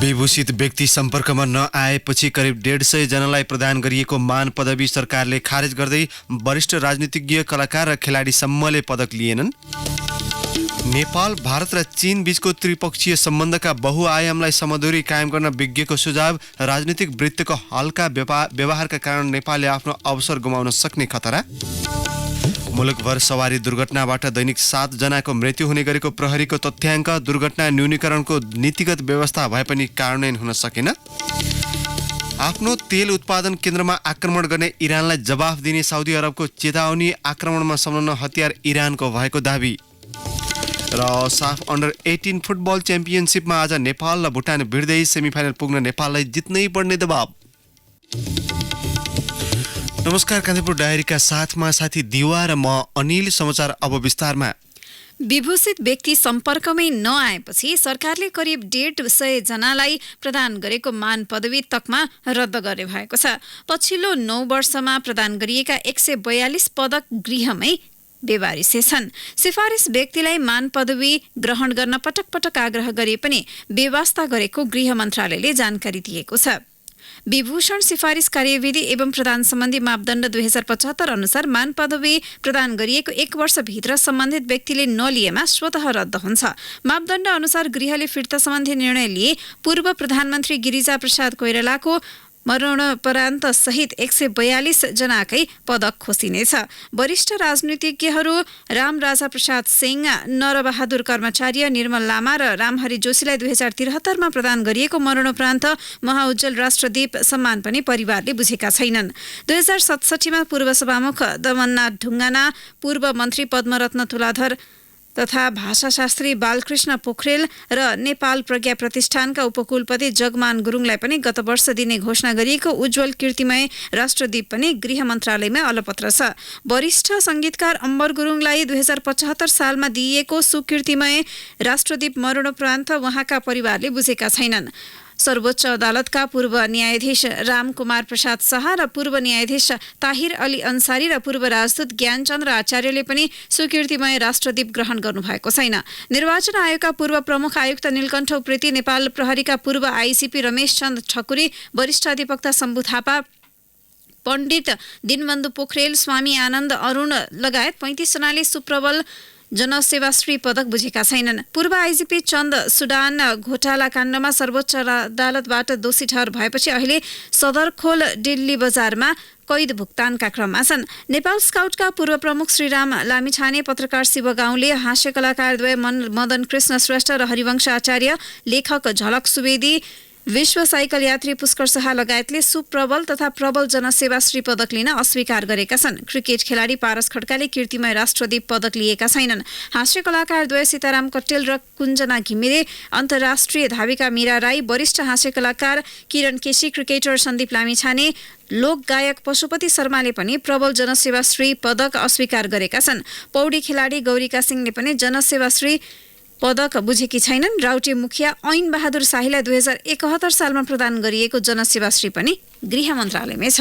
विभूषित व्यक्ति सम्पर्कमा नआएपछि करिब 150 जनालाई प्रदान गरिएको मान पदवी सरकारले खारेज गर्दै वरिष्ठ राजनीतिज्ञ, कलाकार र खेलाडीसम्मले पदक लिएनन्। नेपाल, भारत र चीन बीचको त्रिपक्षीय सम्बन्धका बहुआयामलाई समदूरी कायम गर्न विज्ञको सुझाव। राजनीतिक वृत्तको हल्का व्यवहारका कारण नेपालले आफ्नो अवसर गुमाउन सक्ने खतरा। मुलुकभर सवारी दुर्घटनाबाट दैनिक 7 जनाको मृत्यु हुने गरेको प्रहरीको तथ्याङ्क। दुर्घटना न्यूनीकरणको नीतिगत व्यवस्था भए पनि कार्यान्वयन हुन सकेन। आफ्नो तेल उत्पादन केन्द्रमा आक्रमण गर्ने इरानलाई जवाफ दिने साउदी अरबको चेतावनी। आक्रमणमा संलग्न हतियार इरानको भएको दाबी। र साफ अन्डर 18 फुटबल च्याम्पियनसिपमा आज नेपाल र भुटान भिड्दै सेमिफाइनल पुग्न नेपाललाई जित्नै पर्ने दबाव। नमस्कार, कान्तिपुर डायरीका साथमा साथी दिवा र म अनिल। समाचार अब विस्तारमा। विभूषित व्यक्ति सम्पर्कमै नआएपछि सरकारले करिब 150 जनालाई प्रदान गरेको मान पदवी तकमा रद्द गर्ने भएको छ। पछिल्लो 9 वर्षमा प्रदान गरिएका 142 पदक गृहमै बेवारिसे छन्। सिफारिस व्यक्तिलाई मान पदवी ग्रहण गर्न पटक पटक आग्रह गरे पनि बेवास्ता गरेको गृह मन्त्रालयले जानकारी दिएको छ। विभूषण सिफारिस कार्यविधि एवं प्रदान सम्बन्धी मापदण्ड 2075 अनुसार मान पदवी प्रदान गरिएको 1 वर्षभित्र सम्बन्धित व्यक्तिले नलिएमा स्वतः रद्द हुन्छ। मापदण्ड अनुसार गृहले फिर्ता सम्बन्धी निर्णय लिए पूर्व प्रधानमन्त्री गिरिजा प्रसाद कोइरालाको मरणोपरान्त सहित 142 जनाकै पदक खोसिनेछ। वरिष्ठ राजनीतिज्ञहरू रामराजा प्रसाद सिंह, नरबहादुर कर्मचारी, निर्मल लामा र रामहरि जोशीलाई 2073 मा प्रदान गरिएको मरणोपरान्त महाउज्जवल राष्ट्रदीप सम्मान पनि परिवारले बुझेका छैनन्। 2067 मा पूर्व सभामुख दमननाथ ढुङ्गाना, पूर्व मन्त्री पद्मरत्न तुलाधर तथा भाषाशास्त्री बालकृष्ण पोखरेल र नेपाल प्रज्ञा प्रतिष्ठानका उपकुलपति जगमान गुरुङलाई पनि गत वर्ष दिने घोषणा गरिएको उज्जवल कीर्तिमय राष्ट्रदीप पनि गृह मन्त्रालयमा अलपत्र छ। वरिष्ठ संगीतकार अम्बर गुरुङलाई 2075 सालमा दिइएको सुकीर्तिमय राष्ट्रदीप मरणोपरान्त उहाँका परिवारले बुझेका छैनन्। सर्वोच्च अदालतका पूर्व न्यायाधीश रामकुमार प्रसाद शाह र पूर्व न्यायाधीश ताहिर अली अन्सारी र पूर्व राजदूत ज्ञानचन्द्र आचार्यले पनि सुकीर्तिमय राष्ट्रदीप ग्रहण गर्नुभएको छैन। निर्वाचन आयोगका पूर्व प्रमुख आयुक्त नीलकण्ठ उप्रेती, नेपाल प्रहरीका पूर्व आइसिपी रमेश चन्द ठकुरी, वरिष्ठ अधिवक्ता शम्भु थापा, पण्डित दिनबन्धु पोखरेल, स्वामी आनन्द अरुण लगायत 35 जनाले सुप्रबल जनसेवाश्री पदक बुझेका छैनन्। पूर्व आइजिपी चन्द सुडान घोटाला काण्डमा सर्वोच्च अदालतबाट दोषी ठहर भएपछि अहिले सदरखोल दिल्ली बजारमा कैद भुक्तानका क्रममा छन्। नेपाल स्काउटका पूर्व प्रमुख श्रीराम लामिछाने, पत्रकार शिव गाउँले, हास्य कलाकारद्वय मदन कृष्ण श्रेष्ठ र हरिवंश आचार्य, लेखक झलक सुवेदी, विश्व साइकल यात्री पुष्कर शाह लगायतले सुप्रबल तथा प्रबल जनसेवाश्री पदक लिन अस्वीकार गरेका छन्। क्रिकेट खेलाडी पारस खड्काले कीर्तिमय राष्ट्रदीप पदक लिएका छैनन्। हास्य कलाकारद्वय सीताराम कट्टेल र कुञ्जना घिमिरे, अन्तर्राष्ट्रिय धाविका मीरा राई, वरिष्ठ हास्य कलाकार किरण केसी, क्रिकेटर सन्दीप लामिछाने, लोक गायक पशुपति शर्माले पनि प्रबल जनसेवाश्री पदक अस्वीकार गरेका छन्। पौडी खेलाडी गौरीका सिंहले पनि जनसेवाश्री पदक बुझेकी छैनन्। राउटे मुखिया ऐन बहादुर शाहीलाई 2071 सालमा प्रदान गरिएको जनसेवाश्री पनि गृह मन्त्रालयमै छ।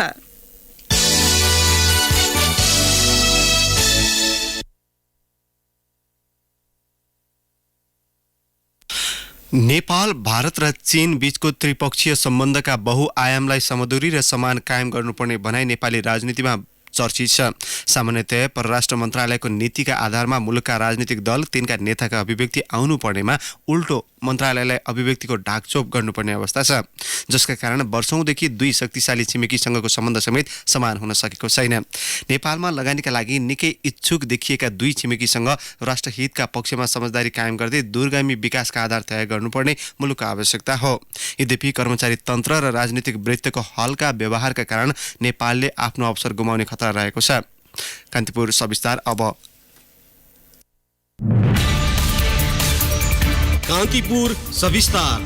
नेपाल, भारत र चीन बीचको त्रिपक्षीय सम्बन्धका बहुआयामलाई समदूरी र समान कायम गर्नुपर्ने भनाइ नेपाली राजनीतिमा चर्चित छ। सामान्यतया परराष्ट्र मन्त्रालयको नीतिका आधारमा मुलुकका राजनीतिक दल तिनका नेताका अभिव्यक्ति आउनु पर्नेमा उल्टो मन्त्रालयलाई अभिव्यक्तिको ढाकछोप गर्नुपर्ने अवस्था छ, जसका कारण वर्षौंदेखि दुई शक्तिशाली छिमेकीसँगको सम्बन्ध समेत समान हुन सकेको छैन। नेपालमा लगानीका लागि निकै इच्छुक देखिएका दुई छिमेकीसँग राष्ट्रहितका पक्षमा समझदारी कायम गर्दै दूरगामी विकासका आधार तय गर्नुपर्ने मुलुकको आवश्यकता हो। यद्यपि कर्मचारी तन्त्र र राजनीतिक वृत्तको हल्का व्यवहारका कारण नेपालले आफ्नो अवसर गुमाउने खतरा रहेको छ। कान्तिपुर सविस्तार अब। कान्तिपुर सविस्तार।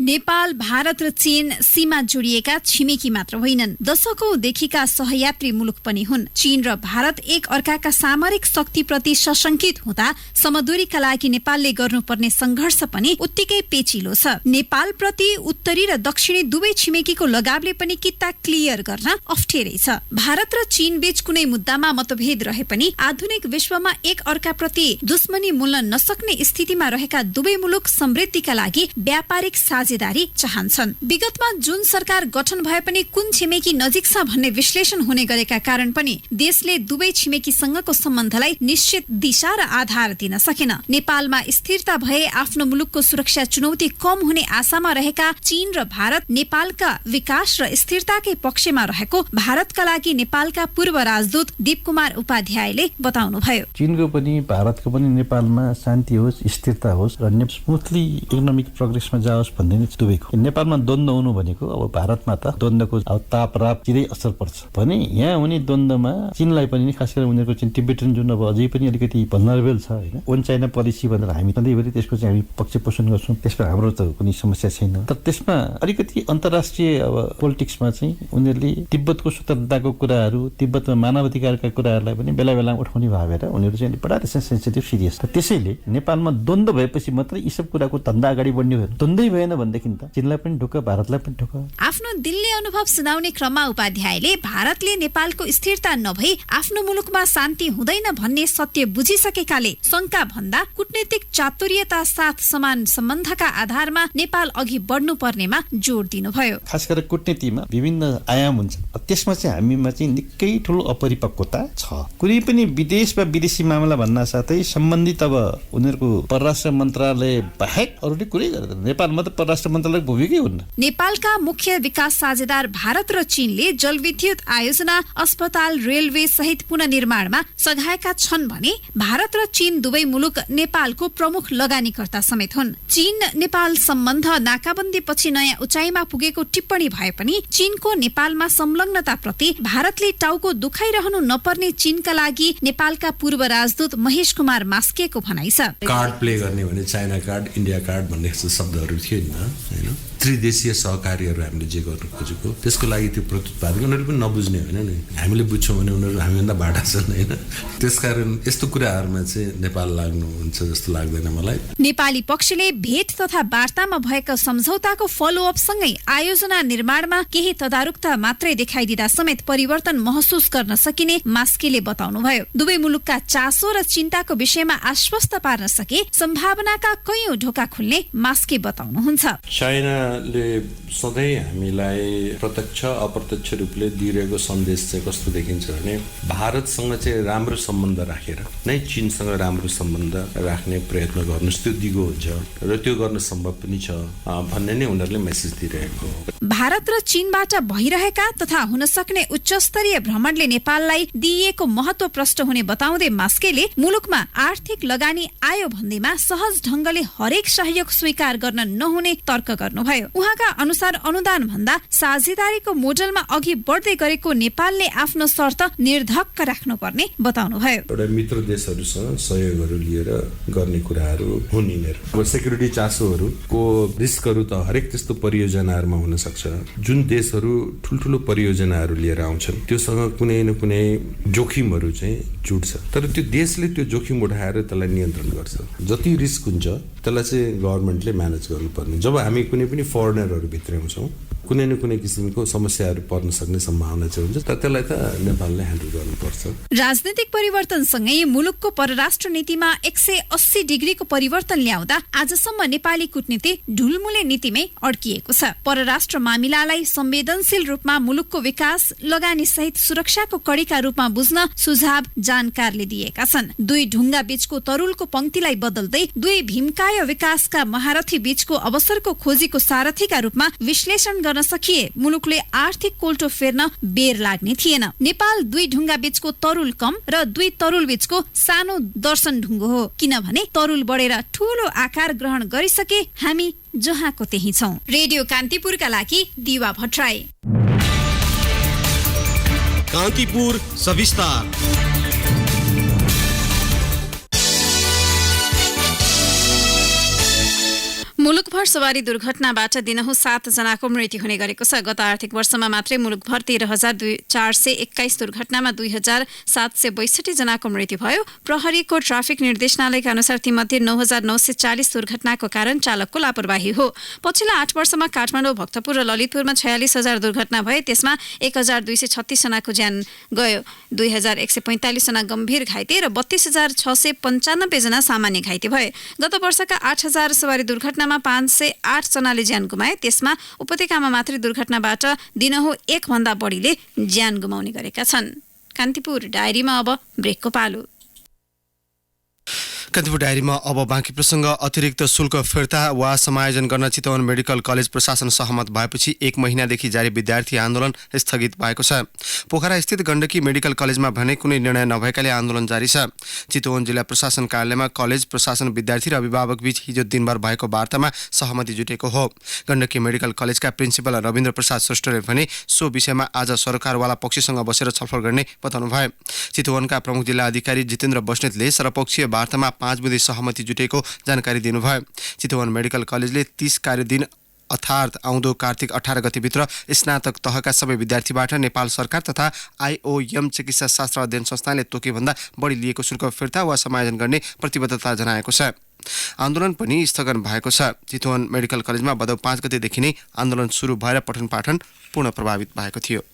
नेपाल, भारत र चीन सीमा जोडिएका छिमेकी मात्र होइनन्, दशकौंदेखिका सहयात्री मुलुक पनि हुन्। चीन र भारत एक अर्काका सामरिक शक्तिप्रति सशंकित हुँदा समदूरीका लागि नेपालले गर्नुपर्ने संघर्ष पनि उत्तिकै पेचिलो छ। नेपाल प्रति उत्तरी र दक्षिणी दुवै छिमेकीको लगावले पनि किता क्लियर गर्न अप्ठ्यारै छ। भारत र चीन बीच कुनै मुद्दामा मतभेद रहे पनि आधुनिक विश्वमा एक अर्काप्रति दुश्मनी मोल्न नसक्ने स्थितिमा रहेका दुवै मुलुक समृद्धिका लागि व्यापारिक साझेदारी चाहन्छन्। विगतमा जुन सरकार गठन भए पनि कुन छिमेकी नजिक छ भन्ने विश्लेषण हुने गरेका कारण पनि देशले दुवै छिमेकीसँगको सम्बन्धलाई निश्चित दिशा र आधार दिन सकेन। नेपालमा स्थिरता भए आफ्नो मुलुकको सुरक्षा चुनौती कम हुने आशामा रहेका चीन र भारत नेपालका विकास र स्थिरताकै पक्षमा रहेको भारतका लागि नेपालका पूर्व राजदूत दीप कुमार उपाध्यायले बताउनुभयो। चीनको पनि भारतको पनि नेपालमा शान्ति होस्, स्थिरता होस् र स्मुथली इकोनोमिक प्रोग्रेसमा जाओस् भन्ने नै दुवैको। नेपालमा द्वन्द्व हुनु भनेको अब भारतमा त द्वन्द्वको तापराप चिरै असर पर्छ भने यहाँ हुने द्वन्द्वमा चीनलाई पनि खास गरेर उनीहरूको चाहिँ तिब्बतन जुन अब अझै पनि अलिकति भल्नरेबल छ हैन, वन चाइना पोलिसी भनेर हामी सधैँभरि त्यसको चाहिँ हामी पक्ष पोषण गर्छौँ। त्यसमा हाम्रो त कुनै समस्या छैन, तर त्यसमा अलिकति अन्तर्राष्ट्रिय अब पोलिटिक्समा चाहिँ उनीहरूले तिब्बतको स्वतन्त्रताको कुराहरू, तिब्बतमा मानवाधिकारका कुराहरूलाई पनि बेला बेला उठाउने भावेर उनीहरू चाहिँ बडा सेन्सिटिभ सिरियस। त्यसैले नेपालमा द्वन्द्व भएपछि मात्रै यी सब कुराको धन्दा अगाडि बढ्ने हो। द्वन्द्वै भएन भनेदेखि त चीनलाई पनि ढोका, भारतलाई पनि ढोका। आफ्नो दिलले अनुभव सुनाउने क्रममा उपाध्यायले भारतले नेपालको स्थिरता नभई आफ्नो मुलुकमा शान्ति हुँदैन भन्ने सत्य बुझिसकेकाले शंका भन्दा कूटनीतिक चातुर्यता साथ समान सम्बन्धका आधारमा नेपाल अघि बढ्नु पर्नेमा जोड दिनुभयो। खास गरेर कूटनीतिमा विभिन्न आयाम हुन्छ, त्यसमा चाहिँ हामीमा चाहिँ निकै ठुलो अपरिपक्वता छ। कुनै पनि विदेश वा विदेशी मामला भन्न साथै सम्बन्धित अब उनीहरूको परराष्ट्र मन्त्रालय बाहेक अरूले कुरै गर्दैन। नेपालमा त परराष्ट्र मन्त्रालय भूमिकै हुन्न। नेपालका मुख्य विकास साझेदार भारत र चीनले जलविद्युत आयोजना, अस्पताल, रेलवे सहित पुनर्निर्माणमा सघाएका छन् भने भारत र चीन दुवै मुलुक नेपालको प्रमुख लगानीकर्ता समेत हुन्। चीन नेपाल सम्बन्ध नाकाबन्दी पछि नयाँ उचाइमा पुगेको टिप्पणी भए पनि चीनको नेपालमा संलग्नता प्रति भारतले टाउको दुखाइरहनु नपर्ने चीनका लागि नेपालका पूर्व राजदूत महेश कुमार मास्केको भनाइ छ। कार्ड प्ले गर्ने भने चाइना कार्ड, इन्डिया कार्ड भन्ने जस्तो शब्दहरू थियो नि हैन। त्रिदेशीय सहकार्यहरू हामीले जे गर्नु खोजेको त्यसको लागि त्यो प्रतिपादन उनीहरू पनि नबुझ्ने होइन नि, हामीले बुझ्छौँ भने उनीहरू हामीभन्दा बाटा छन् होइन। त्यसकारण यस्तो कुराहरूमा चाहिँ नेपाल लाग्नुहुन्छ जस्तो लाग्दैन मलाई। नेपाली पक्षले भेट तथा वार्तामा भएका सम्झौताको फलोअप सँगै आयोजना निर्माणमा केही तदारुकता मात्रै देखाइदिँदा समेत परिवर्तन महसुस गर्न सकिने मास्केले बताउनुभयो। दुवै मुलुकका चासो र चिन्ताको विषयमा आश्वस्त पार्न सके सम्भावनाका कैयौं ढोका खुल्ने मास्के बताउनुहुन्छ। चाइनाले सधैँ हामीलाई प्रत्यक्ष अप्रत्यक्ष रूपले दिइरहेको सन्देश चाहिँ कस्तो देखिन्छ भने भारतसँग चाहिँ राम्रो सम्बन्ध राखेर नै चीनसँग राम्रो सम्बन्ध राख्ने प्रयत्न गर्नुहोस्, त्यो दिगो हुन्छ र त्यो गर्न सम्भव पनि छ भन्ने नै उनीहरूले मेसेज दिइरहेको हो। भारत र चीनबाट भइरहेका तथा हुन सक्ने उच्चस्तरीय भ्रमणले नेपाललाई दिइएको महत्व प्रष्ट हुने बताउँदै मास्केले मुलुकमा आर्थिक लगानी आयो भन्दैमा सहज ढंगले हरेक सहयोग स्वीकार गर्न नहुने तर्क गर्नुभयो। उहाँका अनुसार अनुदान भन्दा साझेदारीको मोडलमा अघि बढ्दै गरेको नेपालले आफ्नो शर्त निर्धक्क राख्नुपर्ने बताउनुभयो। एउटा मित्र देशहरूसँग सहयोगहरू लिएर गर्ने कुराहरू हुन् यिनीहरू। अब सेक्युरिटी चासोहरूको रिस्कहरू त हरेक त्यस्तो परियोजनाहरूमा हुन सक्छ। जुन देशहरू ठुल्ठुलो परियोजनाहरू लिएर आउँछन् त्योसँग कुनै न कुनै जोखिमहरू चाहिँ जुट्छ, तर त्यो देशले त्यो जोखिम उठाएर त्यसलाई नियन्त्रण गर्छ। जति रिस्क हुन्छ त्यसलाई चाहिँ गभर्मेन्टले म्यानेज गर्नुपर्ने। जब हामी कुनै पनि फरेनरहरू भित्राउँछौँ कुनै न कुनै किसिमको समस्याहरू पर्न सक्ने सम्भावना चाहिँ हुन्छ, तर त्यसलाई त नेपालले ह्यान्डल गर्नुपर्छ। राजनीतिक परिवर्तनसँगै मुलुकको परराष्ट्र नीतिमा 180 डिग्रीको परिवर्तन ल्याउँदा आजसम्म नेपाली कूटनीति ढुलमुले नीतिमै अड्किएको छ। परराष्ट्र मामिलालाई संवेदनशील रूपमा मुलुकको विकास लगानी सहित सुरक्षाको कड़ीका रूपमा बुझ्न सुझाव जानकारले दिएका छन्। दुई ढुङ्गा बीचको तरुलको पंक्तिलाई बदल्दै दुई भीमकाय विकासका महारथी बीचको अवसरको खोजीको सारथीका रूपमा विश्लेषण गर्न सकिए मुलुकले आर्थिक कोल्टो फेर्न बेर लाग्ने थिएन। नेपाल दुई ढुङ्गा बीचको तरुल कम र दुई तरुल बीचको सानो दर्शन ढुङ्गो हो, किनभने तरुल बढेर ठूलो आकार ग्रहण गरिसके हामी जहाँको त्यही छौं। रेडियो कान्तिपुरका लागि दिवा भट्टराई। कान्तिपुर सविस्तार। मुलुकभर सवारी दुर्घटनाबाट दिनहुँ 7 जनाको मृत्यु हुने गरेको छ। गत आर्थिक वर्षमा मात्रै मुलुकभर 13,421 दुर्घटनामा 2,762 जनाको मृत्यु भयो। प्रहरीको ट्राफिक निर्देशनालयका अनुसार तीमध्ये 9,940 दुर्घटनाको कारण चालकको लापरवाही हो। पछिल्ला 8 वर्षमा काठमाडौँ, भक्तपुर र ललितपुरमा 46,000 दुर्घटना भए, त्यसमा 1,236 जनाको ज्यान गयो, 2,145 जना गम्भीर घाइते र 32,695 जना सामान्य घाइते भए। गत वर्षका 8,000 सवारी दुर्घटनामा 508 जनाले ज्यान गुमाए। त्यसमा उपत्यकामा मात्रै दुर्घटनाबाट दिनहुँ 1 भन्दा बढीले ज्यान गुमाउने गरेका छन्। कान्तिपुर डायरीमा अब ब्रेकको पालो। कान्तिपुर डायरीमा अब बाँकी प्रसङ्ग। अतिरिक्त शुल्क फिर्ता वा समायोजन गर्न चितवन मेडिकल कलेज प्रशासन सहमत भएपछि 1 महिनादेखि जारी विद्यार्थी आन्दोलन स्थगित भएको छ। पोखरा स्थित गण्डकी मेडिकल कलेजमा भने कुनै निर्णय नभएकाले आन्दोलन जारी छ। चितवन जिल्ला प्रशासन कार्यालयमा कलेज प्रशासन, विद्यार्थी र अभिभावक बीच हिजो दिनभर भएको वार्तामा सहमति जुटेको हो। गण्डकी मेडिकल कलेजका प्रिन्सिपल रविन्द्र प्रसाद श्रेष्ठले भने सो विषयमा आज सरकारवाला पक्षसँग बसेर छलफल गर्ने बताउनुभयो। चितवनका प्रमुख जिल्ला अधिकारी जितेन्द्र बस्नेतले सर्वपक्षीय वार्तामा 5 बुँदे सहमति जुटेको जानकारी दिनुभयो। चितवन मेडिकल कलेजले 30 कार्यदिन अर्थात् आउँदो कार्तिक 18 गतिभित्र स्नातक तहका सबै विद्यार्थीबाट नेपाल सरकार तथा IOM चिकित्सा शास्त्र अध्ययन संस्थानले तोकेभन्दा बढी लिएको शुल्क फिर्ता वा समायोजन गर्ने प्रतिबद्धता जनाएको छ। आन्दोलन पनि स्थगन भएको छ। चितवन मेडिकल कलेजमा भदौ 5 गतेदेखि नै आन्दोलन सुरु भएर पठन पाठन पूर्ण प्रभावित भएको थियो।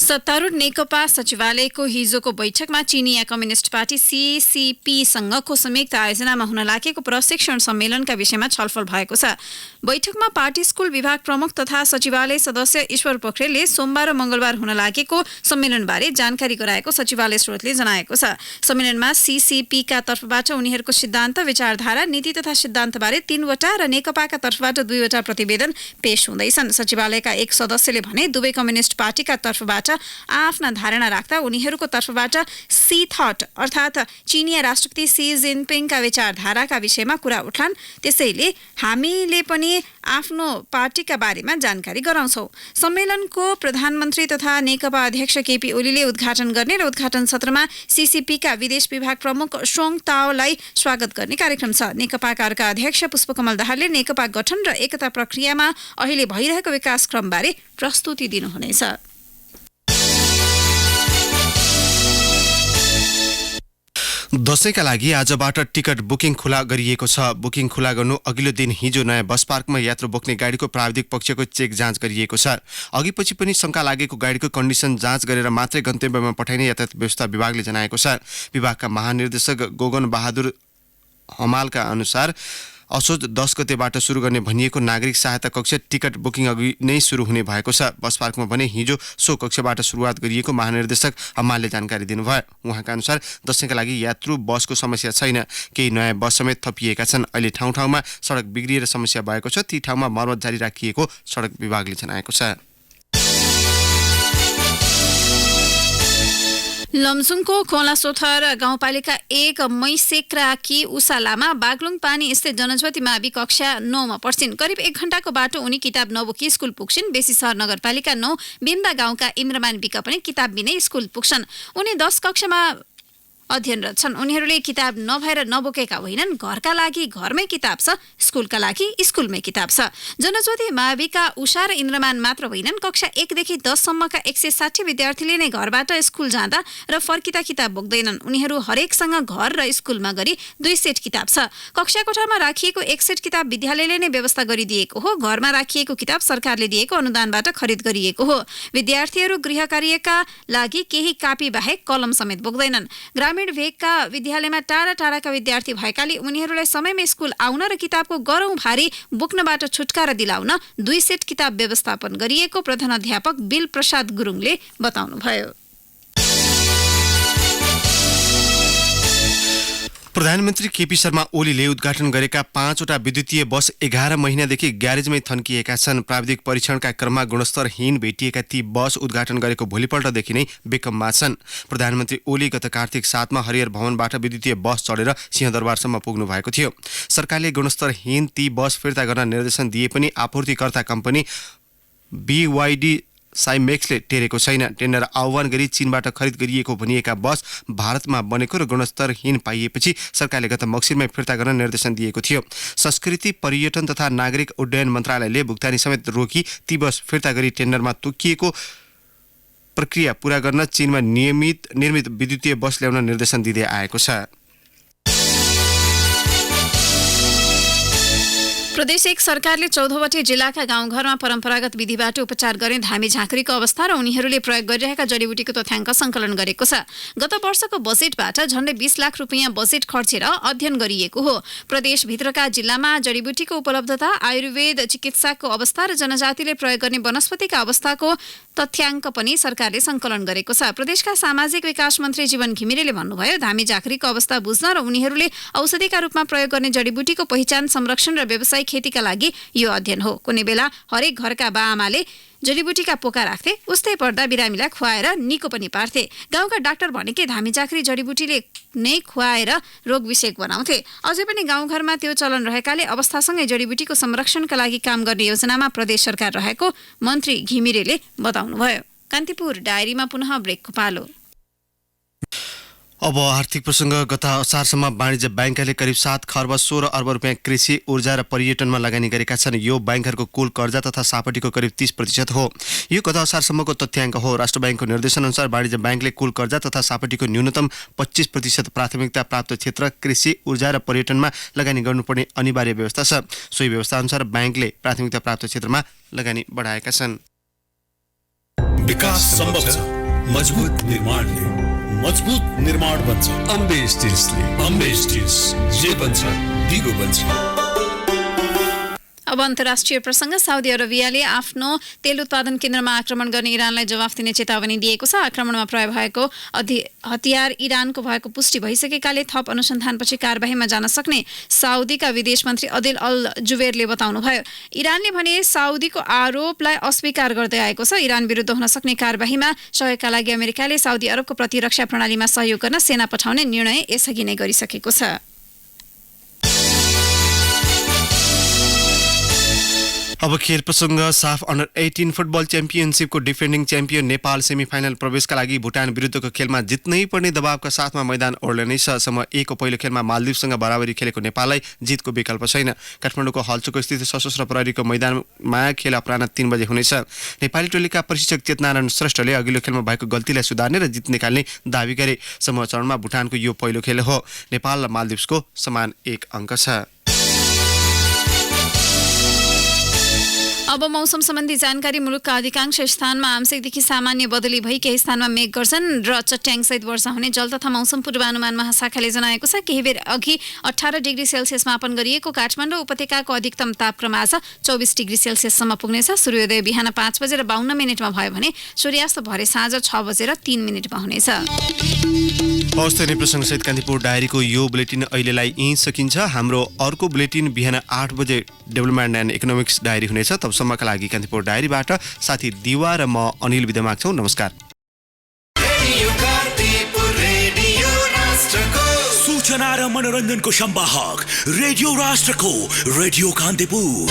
सत्तारूढ नेकपा सचिवालयको हिजोको बैठकमा चिनिया कम्युनिस्ट पार्टी CCP-सँगको संयुक्त आयोजनामा हुन लागेको प्रशिक्षण सम्मेलनका विषयमा छलफल भएको छ। बैठकमा पार्टी स्कुल विभाग प्रमुख तथा सचिवालय सदस्य ईश्वर पोखरेलले सोमबार र मङ्गलबार हुन लागेको सम्मेलनबारे जानकारी गराएको सचिवालय स्रोतले जनाएको छ। सम्मेलनमा CCP-का तर्फबाट उनीहरूको सिद्धान्त, विचारधारा, नीति तथा सिद्धान्तबारे 3 वटा र नेकपाका तर्फबाट 2 वटा प्रतिवेदन पेश हुँदैछन्। सचिवालयका एक सदस्यले भने दुवै कम्युनिस्ट पार्टीका तर्फबाट आफ्ना धारणा राख्दा उनीहरूको तर्फबाट सी थट अर्थात् चिनिया राष्ट्रपति सी जिनपिङका विचारधाराका विषयमा कुरा उठ्लान्। त्यसैले हामीले पनि आफ्नो पार्टीका बारेमा जानकारी गराउँछौँ। सम्मेलनको प्रधानमन्त्री तथा नेकपा अध्यक्ष केपी ओलीले उद्घाटन गर्ने र उद्घाटन सत्रमा CCP-का विदेश विभाग प्रमुख सोङ ताओलाई स्वागत गर्ने कार्यक्रम छ। नेकपाका अर्का अध्यक्ष पुष्पकमल दाहालले नेकपा गठन र एकता प्रक्रियामा अहिले भइरहेको विकासक्रमबारे प्रस्तुति दिनुहुनेछ। दशैंका लागि आजबाट टिकट बुकिङ खुला गरिएको छ। बुकिङ खुला गर्नु अघिल्लो दिन हिजो नयाँ बस पार्कमा यात्रु बोक्ने गाडीको प्राविधिक पक्षको चेक जाँच गरिएको छ। अघिपछि पनि शंका लागेको गाडीको कन्डिसन जाँच गरेर मात्रै गन्तव्यमा पठाइने यातायात व्यवस्था विभागले जनाएको छ। विभागका महानिर्देशक गोगन बहादुर हमालका अनुसार असोज 10 गतेबाट सुरु गर्ने भनिएको नागरिक सहायता कक्ष टिकट बुकिङ अघि नै सुरु हुने भएको छ। बस पार्कमा भने हिजो सो कक्षबाट सुरुवात गरिएको महानिर्देशक हमालले जानकारी दिनुभयो। उहाँका अनुसार दशैंका लागि यात्रु बसको समस्या छैन। केही नयाँ बस समेत थपिएका छन्। अहिले ठाउँ ठाउँमा सडक बिग्रिएर समस्या भएको छ। ती ठाउँमा मर्मत जारी राखिएको सडक विभागले जनाएको छ। लमजुङको खोलासोथर गाउँपालिका 1 मैसेक्राकी उषा लामा बागलुङ पानी स्थित जनज्योति मावि कक्षा 9 मा पढ्छिन्। करिब 1 घण्टाको बाटो उनी किताब नबोकी स्कुल पुग्छिन्। बेसी सहर नगरपालिका 9 बिन्दा गाउँका इन्द्रमान बिका पनि किताब बिनै स्कुल पुग्छन्। उनी 10 कक्षामा अध्ययनरत छन्। उनीहरूले किताब नभएर नबोकेका होइनन्। घरका लागि घरमै किताब छ, स्कुलका लागि स्कुलमै किताब छ। जनज्योति माविका उषा र इन्द्रमान मात्र होइनन्। कक्षा 1 देखि 10 सम्मका 160 विद्यार्थीले नै घरबाट स्कुल जाँदा र फर्किँदा किताब बोक्दैनन्। उनीहरू हरेकसँग घर र स्कुलमा गरी 2 सेट किताब छ। कक्षा कोठामा राखिएको 1 सेट किताब विद्यालयले नै व्यवस्था गरिदिएको हो। घरमा राखिएको किताब सरकारले दिएको अनुदानबाट खरिद गरिएको हो। विद्यार्थीहरू गृह कार्यका लागि केही कापी बाहेक कलम समेत बोक्दैनन्। ग्रामीण भेगका विद्यालयमा टाढा टाढाका विद्यार्थी भएकाले उनीहरूलाई समयमा स्कुल आउन र किताबको गरौँ भारी बोक्नबाट छुटकारा दिलाउन 2 सेट किताब व्यवस्थापन गरिएको प्रधानाध्यापक बिल प्रसाद गुरुङले बताउनुभयो। प्रधानमन्त्री केपी शर्मा ओलीले उद्घाटन गरेका 5 वटा विद्युतीय बस 11 महिनादेखि ग्यारेजमै थन्किएका छन्। प्राविधिक परीक्षणका क्रममा गुणस्तरहीन भेटिएका ती बस उद्घाटन गरेको भोलिपल्टदेखि नै बेकममा छन्। प्रधानमन्त्री ओली गत कार्तिक 7 मा हरिहर भवनबाट विद्युतीय बस चढेर सिंहदरबारसम्म पुग्नु भएको थियो। सरकारले गुणस्तरहीन ती बस फिर्ता गर्न निर्देशन दिए पनि आपूर्तिकर्ता कम्पनी BYD साइमेक्सले टेरेको छैन। टेन्डर आह्वान गरी चीनबाट खरिद गरिएको भनिएका बस भारतमा बनेको र गुणस्तरहीन पाइएपछि सरकारले गत मक्सिरमा फिर्ता गर्न निर्देशन दिएको थियो। संस्कृति, पर्यटन तथा नागरिक उड्डयन मन्त्रालयले भुक्तानी समेत रोकी ती बस फिर्ता गरी टेन्डरमा तोकिएको प्रक्रिया पूरा गर्न चीनमा निर्मित विद्युतीय बस ल्याउन निर्देशन दिँदै आएको छ। प्रदेश 1 सरकारले 14वटै जिल्लाका गाउँघरमा परम्परागत विधिबाट उपचार गर्ने धामी झाँक्रीको अवस्था र उनीहरूले प्रयोग गरिरहेका जडीबुटीको तथ्याङ्क सङ्कलन गरेको छ। गत वर्षको बजेटबाट झण्डै 20 लाख रुपियाँ बजेट खर्चेर अध्ययन गरिएको हो। प्रदेशभित्रका जिल्लामा जडीबुटीको उपलब्धता, आयुर्वेद चिकित्साको अवस्था र जनजातिले प्रयोग गर्ने वनस्पतिका अवस्थाको तथ्याङ्क पनि सरकारले सङ्कलन गरेको छ। प्रदेशका सामाजिक विकास मन्त्री जीवन घिमिरेले भन्नुभयो, धामी झाँक्रीको अवस्था बुझ्न र उनीहरूले औषधिका रूपमा प्रयोग गर्ने जडीबुटीको पहिचान, संरक्षण र व्यवसायिक खेतीका लागि यो अध्ययन हो। कुनै बेला हरेक घरका बाआमाले जडीबुटीका पोका राख्थे, उस्तै पर्दा बिरामीलाई खुवाएर निको पनि पार्थे। गाउँका डाक्टर भनेकै धामी झाँक्री जडीबुटीले नै खुवाएर रोग विषेक बनाउँथे। अझै पनि गाउँघरमा त्यो चलन रहेकाले अवस्थासँगै जडीबुटीको संरक्षणका लागि काम गर्ने योजनामा प्रदेश सरकार रहेको मन्त्री घिमिरेले बताउनुभयो। कान्तिपुर डायरीमा पुनः ब्रेकको पालो। अब आर्थिक प्रसङ्ग। गत असारसम्म वाणिज्य ब्याङ्कले करिब 7 खर्ब 16 अर्ब रुपियाँ कृषि, ऊर्जा र पर्यटनमा लगानी गरेका छन्। यो ब्याङ्कहरूको कुल कर्जा तथा सापटीको करिब 30% हो। यो गत असारसम्मको तथ्याङ्क हो। राष्ट्र ब्याङ्कको निर्देशनअनुसार वाणिज्य ब्याङ्कले कुल कर्जा तथा सापटीको न्यूनतम 25% प्राथमिकता प्राप्त क्षेत्र कृषि, ऊर्जा र पर्यटनमा लगानी गर्नुपर्ने अनिवार्य व्यवस्था छ। सोही व्यवस्थाअनुसार ब्याङ्कले प्राथमिकता प्राप्त क्षेत्रमा लगानी बढाएका छन्। विकास सम्भव छ मजबुत निर्माणले। मजबुत निर्माण बन्छ अम्बे स्टिल्सले। अम्बे स्टिल्स जे बन्छ दिगो बन्छ। अब अन्तर्राष्ट्रिय प्रसङ्ग। साउदी अरबियाले आफ्नो तेल उत्पादन केन्द्रमा आक्रमण गर्ने इरानलाई जवाफ दिने चेतावनी दिएको छ। आक्रमणमा प्रयोग भएको हतियार इरानको भएको पुष्टि भइसकेकाले थप अनुसन्धानपछि कारबाहीमा जान सक्ने साउदीका विदेश मन्त्री अदिल अल जुबेरले बताउनुभयो। इरानले भने साउदीको आरोपलाई अस्वीकार गर्दै आएको छ। इरान विरुद्ध हुन सक्ने कारबाहीमा सहयोगका लागि अमेरिकाले साउदी अरबको प्रतिरक्षा प्रणालीमा सहयोग गर्न सेना पठाउने निर्णय यसअघि नै गरिसकेको छ। अब खेल प्रसङ्ग। साफ अन्डर 18 फुटबल च्याम्पियनसिपको डिफेन्डिङ च्याम्पियन नेपाल सेमिफाइनल प्रवेशका लागि भुटान विरुद्धको खेलमा जित्नै पर्ने दबावका साथमा मैदान ओर्लनै छ। समूह A को पहिलो खेलमा मालदिवसँग बराबरी खेलेको नेपाललाई जितको विकल्प छैन। काठमाडौँको हल्चोको स्थित सशस्त्र प्रहरीको मैदानमा खेल अपराह्न 3 बजे हुनेछ। नेपाली टोलीका प्रशिक्षक चेतनारायण श्रेष्ठले अघिल्लो खेलमा भएको गल्तीलाई सुधार्ने र जित निकाल्ने दावी गरे। समूह चरणमा भुटानको यो पहिलो खेल हो। नेपाल र मालदिवसको समान 1 अङ्क छ। अब मौसम सम्बन्धी जानकारी। मुलुकका अधिकांश स्थानमा आंशिकदेखि सामान्य बदली भई केही स्थानमा मेघ गर्जन र चट्याङसहित वर्षा हुने जल तथा मौसम पूर्वानुमान महाशाखाले जनाएको छ। केही बेर अघि 18 डिग्री सेल्सियस मापन गरिएको काठमाडौँ उपत्यकाको अधिकतम तापक्रम आज 24 डिग्री सेल्सियससम्म पुग्नेछ। सूर्योदय बिहान 5:52 भयो भने सूर्यास्त भरे साँझ 6:03 हुनेछ। हवस्, नै प्रसङ्गसहित कान्तिपुर डायरीको यो बुलेटिन अहिलेलाई यहीँ सकिन्छ। हाम्रो अर्को बुलेटिन बिहान 8 बजे डेभलपमेन्ट एन्ड इकोनोमिक्स डायरी हुनेछ। तबसम्मका लागि कान्तिपुर डायरीबाट साथी दिवा र म अनिल बिदा माग्छौँ। नमस्कार। सूचना र मनोरञ्जनको संवाहक रेडियो राष्ट्रको रेडियो कान्तिपुर।